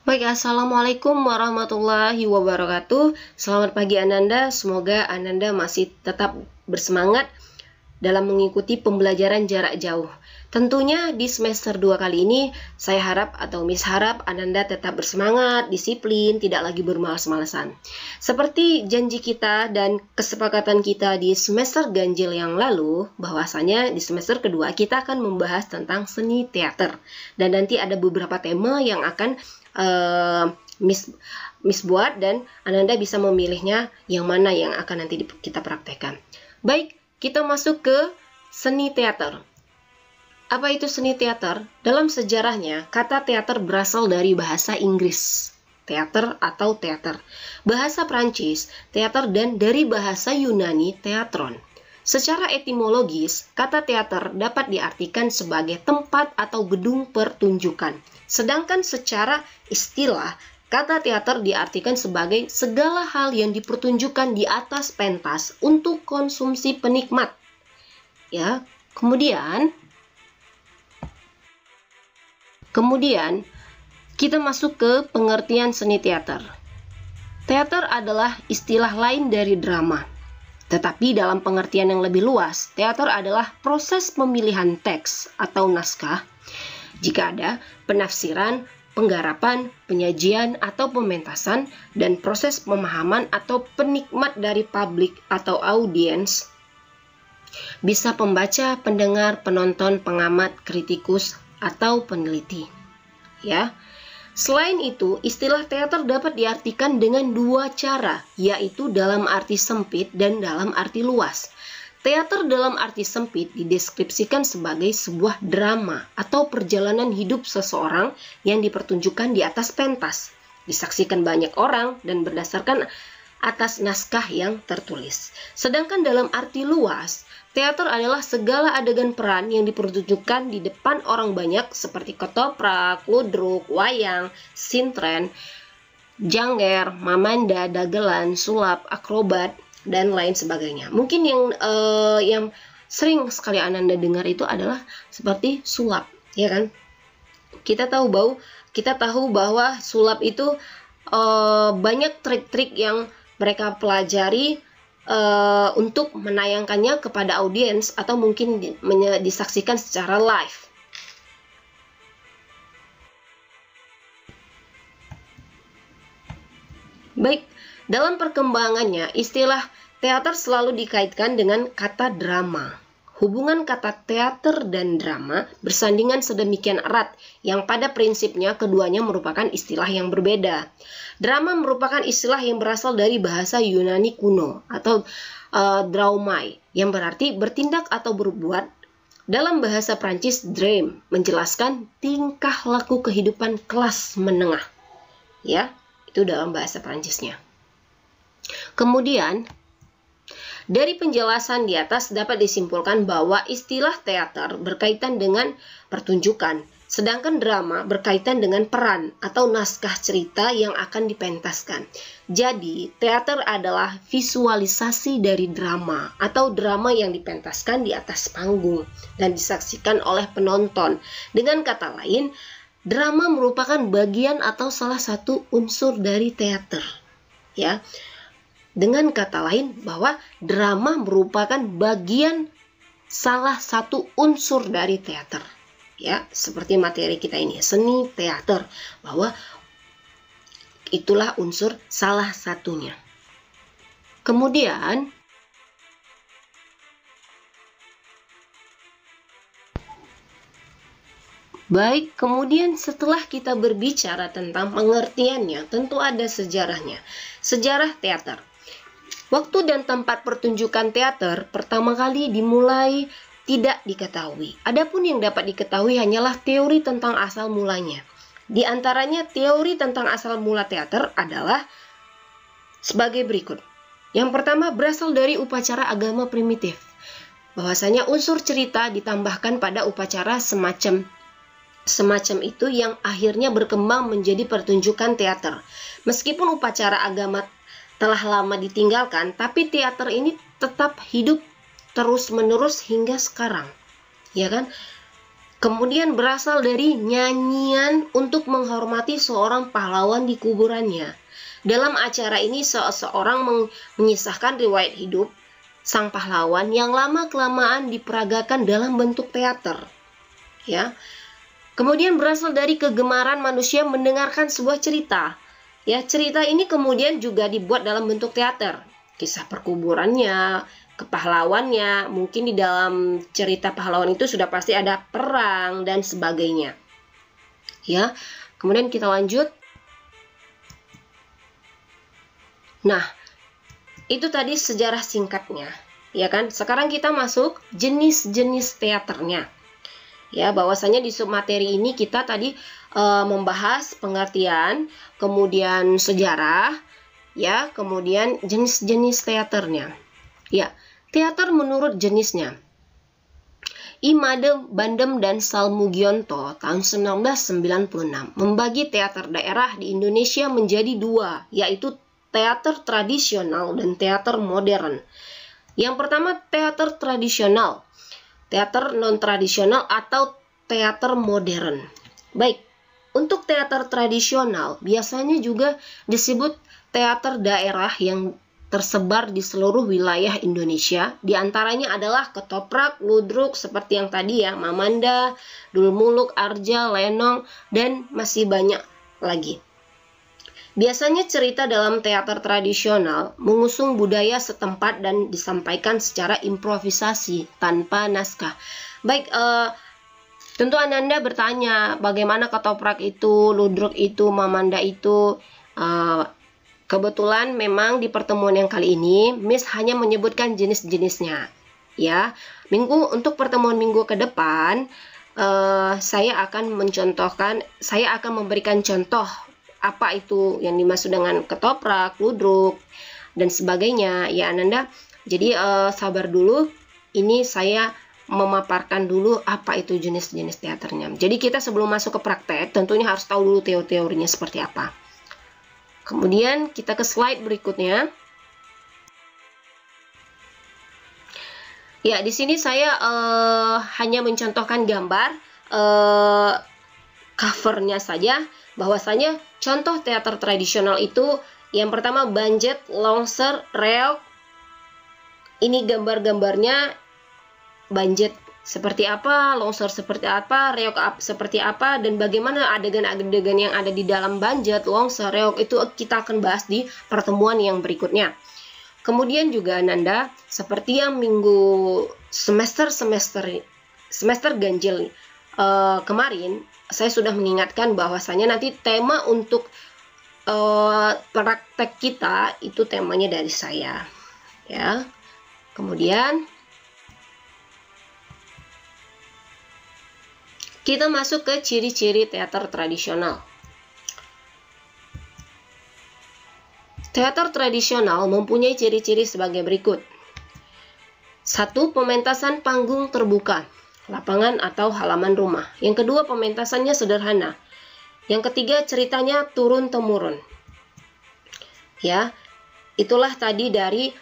Baik, Assalamualaikum warahmatullahi wabarakatuh. Selamat pagi Ananda, semoga Ananda masih tetap bersemangat dalam mengikuti pembelajaran jarak jauh. Tentunya di semester 2 kali ini, saya harap atau Miss harap Ananda tetap bersemangat, disiplin, tidak lagi bermalas-malasan. Seperti janji kita dan kesepakatan kita di semester ganjil yang lalu, bahwasanya di semester kedua kita akan membahas tentang seni teater. Dan nanti ada beberapa tema yang akan Miss buat dan Ananda bisa memilihnya yang mana yang akan nanti kita praktekkan. Baik, kita masuk ke seni teater. Apa itu seni teater? Dalam sejarahnya, kata teater berasal dari bahasa Inggris, teater atau teater, bahasa Prancis, teater, dan dari bahasa Yunani, teatron. Secara etimologis, kata teater dapat diartikan sebagai tempat atau gedung pertunjukan. Sedangkan secara istilah, kata teater diartikan sebagai segala hal yang dipertunjukkan di atas pentas untuk konsumsi penikmat. Ya, kemudian kita masuk ke pengertian seni teater. Teater adalah istilah lain dari drama. Tetapi dalam pengertian yang lebih luas, teater adalah proses pemilihan teks atau naskah. Jika ada penafsiran, penggarapan, penyajian, atau pementasan, dan proses pemahaman atau penikmat dari publik atau audiens, bisa pembaca, pendengar, penonton, pengamat, kritikus, atau peneliti. Ya. Selain itu, istilah teater dapat diartikan dengan dua cara, yaitu dalam arti sempit dan dalam arti luas. Teater dalam arti sempit dideskripsikan sebagai sebuah drama atau perjalanan hidup seseorang yang dipertunjukkan di atas pentas, disaksikan banyak orang dan berdasarkan atas naskah yang tertulis. Sedangkan dalam arti luas, teater adalah segala adegan peran yang dipertunjukkan di depan orang banyak seperti ketoprak, ludruk, wayang, sintren, jangger, mamanda, dagelan, sulap, akrobat, dan lain sebagainya. Mungkin yang sering sekali Ananda dengar itu adalah seperti sulap, ya kan? Kita tahu bahwa sulap itu banyak trik-trik yang mereka pelajari untuk menayangkannya kepada audiens atau mungkin disaksikan secara live. Baik, dalam perkembangannya istilah teater selalu dikaitkan dengan kata drama. Hubungan kata teater dan drama bersandingan sedemikian erat yang pada prinsipnya keduanya merupakan istilah yang berbeda. Drama merupakan istilah yang berasal dari bahasa Yunani kuno atau draumai yang berarti bertindak atau berbuat. Dalam bahasa Prancis, drame menjelaskan tingkah laku kehidupan kelas menengah. Ya, itu dalam bahasa Prancisnya. Kemudian dari penjelasan di atas dapat disimpulkan bahwa istilah teater berkaitan dengan pertunjukan, sedangkan drama berkaitan dengan peran atau naskah cerita yang akan dipentaskan. Jadi, teater adalah visualisasi dari drama atau drama yang dipentaskan di atas panggung dan disaksikan oleh penonton. Dengan kata lain, drama merupakan bagian atau salah satu unsur dari teater. Ya. Dengan kata lain, bahwa drama merupakan bagian salah satu unsur dari teater. Ya, seperti materi kita ini, seni teater, bahwa itulah unsur salah satunya. Kemudian, setelah kita berbicara tentang pengertiannya, tentu ada sejarahnya. Sejarah teater. Waktu dan tempat pertunjukan teater pertama kali dimulai tidak diketahui. Adapun yang dapat diketahui hanyalah teori tentang asal mulanya. Di antaranya teori tentang asal mula teater adalah sebagai berikut. Yang pertama berasal dari upacara agama primitif. Bahwasanya unsur cerita ditambahkan pada upacara semacam itu yang akhirnya berkembang menjadi pertunjukan teater. Meskipun upacara agama telah lama ditinggalkan, tapi teater ini tetap hidup terus-menerus hingga sekarang. Ya kan? Kemudian berasal dari nyanyian untuk menghormati seorang pahlawan di kuburannya. Dalam acara ini seseorang mengisahkan riwayat hidup sang pahlawan yang lama-kelamaan diperagakan dalam bentuk teater. Ya. Kemudian berasal dari kegemaran manusia mendengarkan sebuah cerita. Ya, cerita ini kemudian juga dibuat dalam bentuk teater. Kisah perkuburannya, kepahlawannya, mungkin di dalam cerita pahlawan itu sudah pasti ada perang dan sebagainya. Ya, kemudian kita lanjut. Nah, itu tadi sejarah singkatnya, ya kan? Sekarang kita masuk jenis-jenis teaternya. Ya, bahwasanya di submateri ini kita tadi membahas pengertian, kemudian sejarah, ya, kemudian jenis-jenis teaternya. Ya, teater menurut jenisnya. Imade Bandem dan Salmugionto tahun 1996 membagi teater daerah di Indonesia menjadi dua, yaitu teater tradisional dan teater modern. Yang pertama, teater tradisional, teater non-tradisional atau teater modern. Baik, untuk teater tradisional biasanya juga disebut teater daerah yang tersebar di seluruh wilayah Indonesia. Di antaranya adalah ketoprak, ludruk, seperti yang tadi ya, Mamanda, Dulmuluk, Arja, Lenong, dan masih banyak lagi. Biasanya cerita dalam teater tradisional mengusung budaya setempat dan disampaikan secara improvisasi tanpa naskah. Baik, tentu Ananda bertanya bagaimana ketoprak itu, ludruk itu, Mamanda itu. Kebetulan memang di pertemuan yang kali ini Miss hanya menyebutkan jenis-jenisnya. Ya, untuk pertemuan minggu ke depan saya akan memberikan contoh apa itu yang dimaksud dengan ketoprak, ludruk, dan sebagainya ya Ananda. Jadi sabar dulu, ini saya memaparkan dulu apa itu jenis-jenis teaternya. Jadi kita sebelum masuk ke praktek tentunya harus tahu dulu teori-teorinya seperti apa. Kemudian kita ke slide berikutnya. Ya, di sini saya hanya mencontohkan gambar covernya saja, bahwasanya contoh teater tradisional itu yang pertama banjet, longser, reog. Ini gambar-gambarnya banjet seperti apa, longser seperti apa, reog seperti apa, dan bagaimana adegan-adegan yang ada di dalam banjet, longser, reog itu kita akan bahas di pertemuan yang berikutnya. Kemudian juga Ananda, seperti yang minggu semester ganjil kemarin, saya sudah mengingatkan bahwasanya nanti tema untuk praktek kita itu temanya dari saya, ya. Kemudian kita masuk ke ciri-ciri teater tradisional. Teater tradisional mempunyai ciri-ciri sebagai berikut. 1. Pementasan panggung terbuka, lapangan atau halaman rumah. Yang kedua, pementasannya sederhana. Yang ketiga, ceritanya turun-temurun. Ya, itulah tadi dari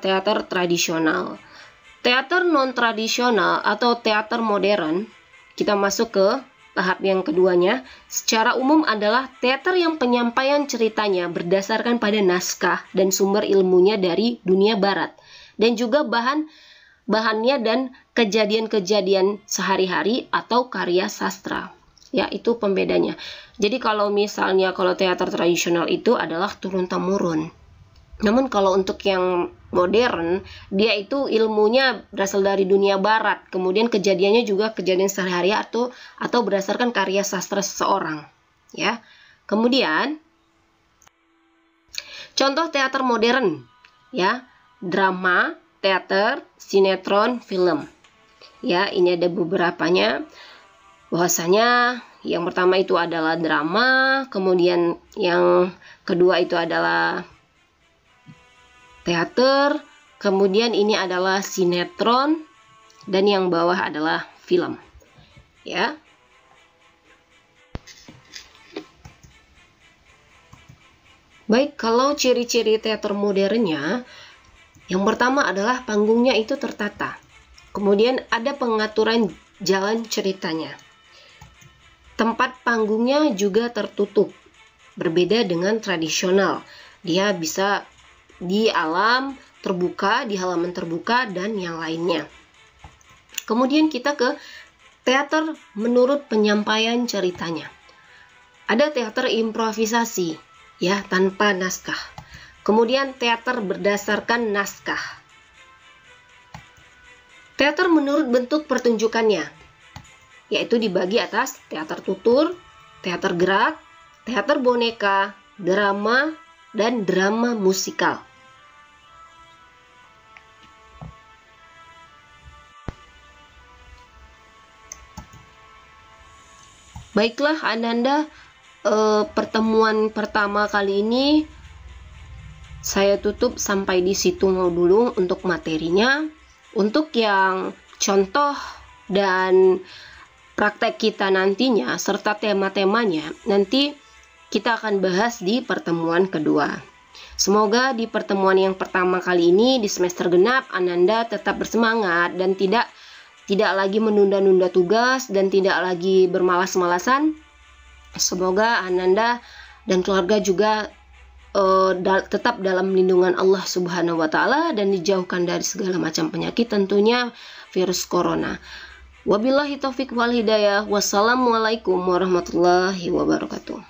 teater tradisional. Teater non-tradisional atau teater modern, kita masuk ke tahap yang keduanya. Secara umum adalah teater yang penyampaian ceritanya berdasarkan pada naskah dan sumber ilmunya dari dunia barat, dan juga bahannya dan kejadian-kejadian sehari-hari atau karya sastra. Ya, itu pembedanya. Jadi kalau misalnya kalau teater tradisional itu adalah turun-temurun. Namun kalau untuk yang modern, dia itu ilmunya berasal dari dunia barat, kemudian kejadiannya juga kejadian sehari-hari atau berdasarkan karya sastra seseorang, ya. Kemudian contoh teater modern, ya, drama, teater, sinetron, film. Ya, ini ada beberapanya. Bahwasanya yang pertama itu adalah drama, kemudian yang kedua itu adalah teater, kemudian ini adalah sinetron, dan yang bawah adalah film. Ya. Baik, kalau ciri-ciri teater modernnya, yang pertama adalah panggungnya itu tertata. Kemudian ada pengaturan jalan ceritanya. Tempat panggungnya juga tertutup, berbeda dengan tradisional. Dia bisa di alam terbuka, di halaman terbuka, dan yang lainnya. Kemudian kita ke teater menurut penyampaian ceritanya. Ada teater improvisasi, ya, tanpa naskah. Kemudian teater berdasarkan naskah. Teater menurut bentuk pertunjukannya, yaitu dibagi atas teater tutur, teater gerak, teater boneka, drama, dan drama musikal. Baiklah Ananda, pertemuan pertama kali ini saya tutup sampai di situ dulu untuk materinya. Untuk yang contoh dan praktek kita nantinya serta tema-temanya nanti kita akan bahas di pertemuan kedua. Semoga di pertemuan yang pertama kali ini di semester genap Ananda tetap bersemangat dan tidak lagi menunda-nunda tugas dan tidak lagi bermalas-malasan. Semoga Ananda dan keluarga juga tetap dalam lindungan Allah Subhanahu wa Ta'ala dan dijauhkan dari segala macam penyakit, tentunya virus corona. Wabillahi taufik wal hidayah. Wassalamualaikum warahmatullahi wabarakatuh.